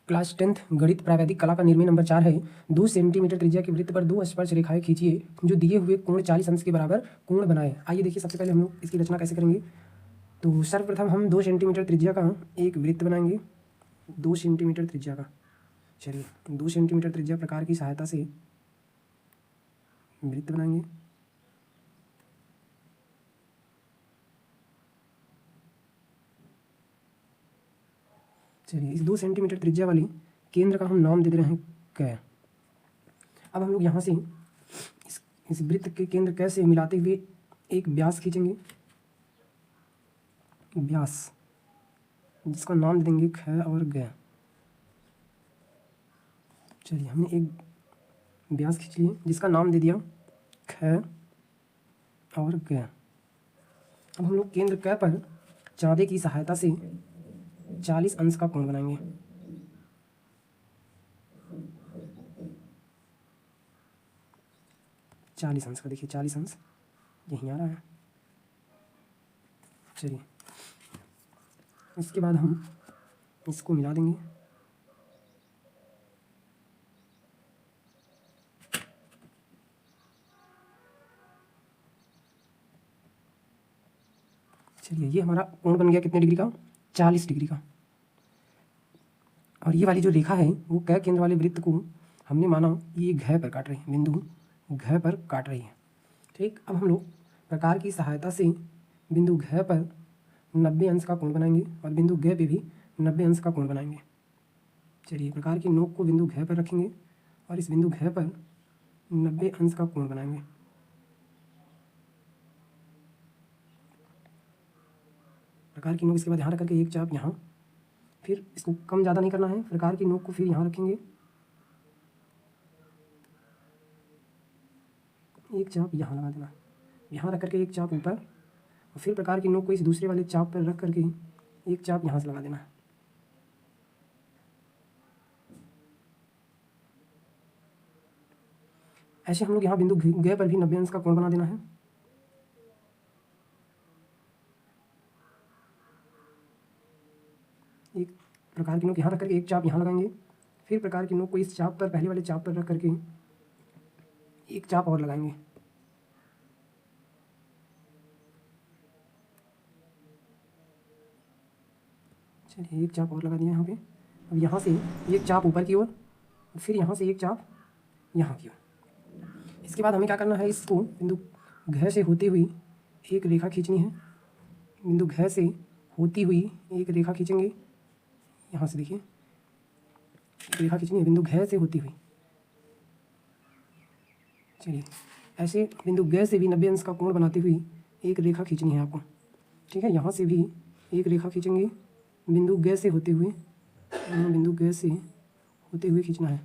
Class 10th गणित प्रावैधिक कला का निर्णय नंबर 4 है। 2 सेंटीमीटर त्रिज्या के वृत्त पर 2 स्पर्श रेखाएं खींचिए जो दिए हुए कोण 40 अंश के बराबर कोण बनाए। आइए देखिए सबसे पहले हम लोग इसकी रचना कैसे करेंगे। तो सर्वप्रथम हम 2 सेंटीमीटर त्रिज्या का एक वृत्त बनाएंगे। 2 सेंटीमीटर त्रिज्या का, चलिए 2 सेंटीमीटर त्रिज्या प्रकार की सहायता से वृत्त बनाएंगे। चलिए इस 2 सेंटीमीटर त्रिज्या वाली केंद्र का हम नाम दे दे रहे हैं क। अब हम लोग यहाँ से इस वृत्त के केंद्र क से मिलाते हुए एक व्यास खींचेंगे, व्यास जिसका नाम दे देंगे ख और ग। चलिए हमने एक व्यास खींच लिए जिसका नाम दे दिया ख और ग। अब हम लोग केंद्र क पर चाँदे की सहायता से 40 अंश का कोण बनाएंगे। चालीस अंश का, देखिए 40 अंश यहीं आ रहा है। चलिए इसके बाद हम इसको मिला देंगे। चलिए ये हमारा कोण बन गया कितने डिग्री का, 40 डिग्री का। और ये वाली जो रेखा है वो क केंद्र वाले वृत्त को हमने माना ये घ पर काट रही है, बिंदु घ पर काट रही है। ठीक, अब हम लोग प्रकार की सहायता से बिंदु घ पर 90 अंश का कोण बनाएंगे और बिंदु ग पे भी 90 अंश का कोण बनाएंगे। चलिए प्रकार की नोक को बिंदु घ पर रखेंगे और इस बिंदु घ पर 90 अंश का कोण बनाएंगे। प्रकार की नोक इसके बाद यहाँ रख करके एक चाप यहाँ, फिर इसको कम ज़्यादा नहीं करना है। प्रकार की नोक को फिर यहाँ रखेंगे, एक चाप यहाँ लगा देना, यहाँ रख करके एक चाप ऊपर, और फिर प्रकार की नोक को इस दूसरे वाले चाप पर रख करके एक चाप यहाँ से लगा देना। ऐसे हम लोग यहाँ बिंदु ग पर भी 90 अंश का कोण बना देना है। एक प्रकार की नोक यहाँ रख करके एक चाप यहाँ लगाएंगे, फिर प्रकार की नोक को इस चाप पर, पहले वाले चाप पर रख करके एक चाप और लगाएंगे। चलिए एक चाप और लगा दिया यहाँ पे। अब यहाँ से एक चाप ऊपर की ओर, फिर यहाँ से एक चाप यहाँ की ओर। इसके बाद हमें क्या करना है, इसको बिंदु घ से होती हुई एक रेखा खींचनी है। बिंदु घ से होती हुई एक रेखा खींचेंगे, यहाँ से देखिए रेखा खींचनी है बिंदु घ से होती हुई। चलिए ऐसे बिंदु ग से भी 90 अंश का कोण बनाती हुई एक रेखा खींचनी है आपको। ठीक है, यहाँ से भी एक रेखा खींचेंगे बिंदु ग से होते हुए, बिंदु ग से होते हुए खींचना है।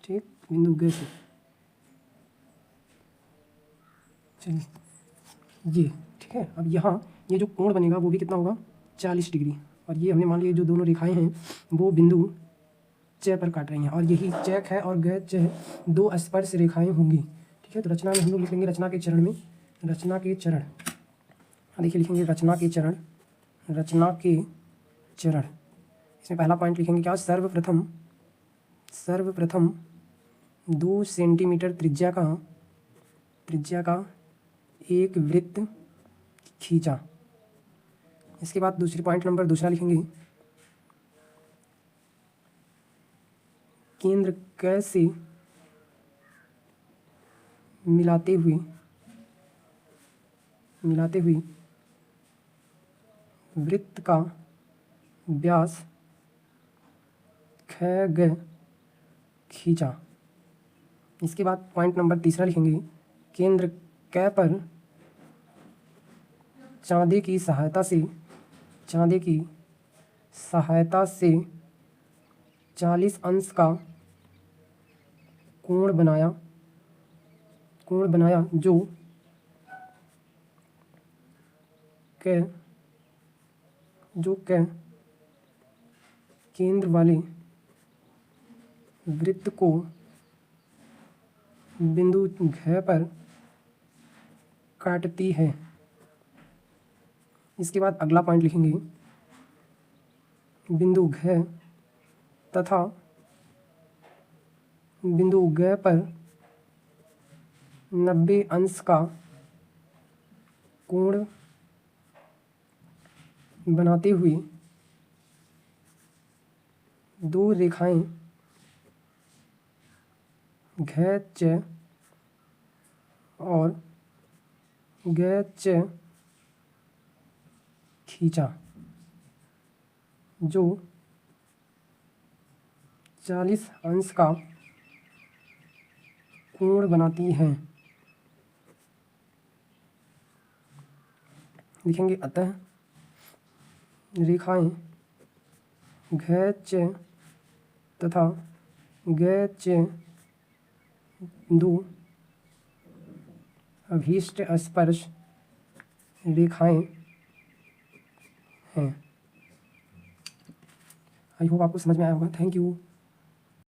ठीक, बिंदु ग से, चलिए ये ठीक है। अब यहाँ ये जो कोण बनेगा वो भी कितना होगा, 40 डिग्री। और ये हमने मान लिया जो दोनों रेखाएं हैं वो बिंदु च पर काट रही हैं, और यही च है और ग च 2 स्पर्श रेखाएं होंगी। ठीक है, तो रचना में हम लोग लिखेंगे रचना के चरण में, रचना के चरण, देखिए लिखेंगे रचना के चरण, रचना के चरण। इसमें पहला पॉइंट लिखेंगे क्या, सर्वप्रथम 2 सेंटीमीटर त्रिज्या का एक वृत्त खींचा। इसके बाद दूसरी पॉइंट नंबर दूसरा लिखेंगे, केंद्र क से मिलाते हुए वृत्त का व्यास ख ग खींचा। इसके बाद पॉइंट नंबर तीसरा लिखेंगे, केंद्र क पर चाँदे की सहायता से 40 अंश का कोण बनाया जो केंद्र वाले वृत्त को बिंदु घ पर काटती है। इसके बाद अगला पॉइंट लिखेंगे, बिंदु घ तथा बिंदु ग पर 90 अंश का कोण बनाते हुए दो रेखाएं घ च और ग च खींचा, जो 40 अंश का कोण बनाती हैं। लिखेंगे अतः रेखाएं घ च तथा ग च दो अभीष्ट स्पर्श रेखाएं हैं। आई होप आपको समझ में आया होगा। Thank you.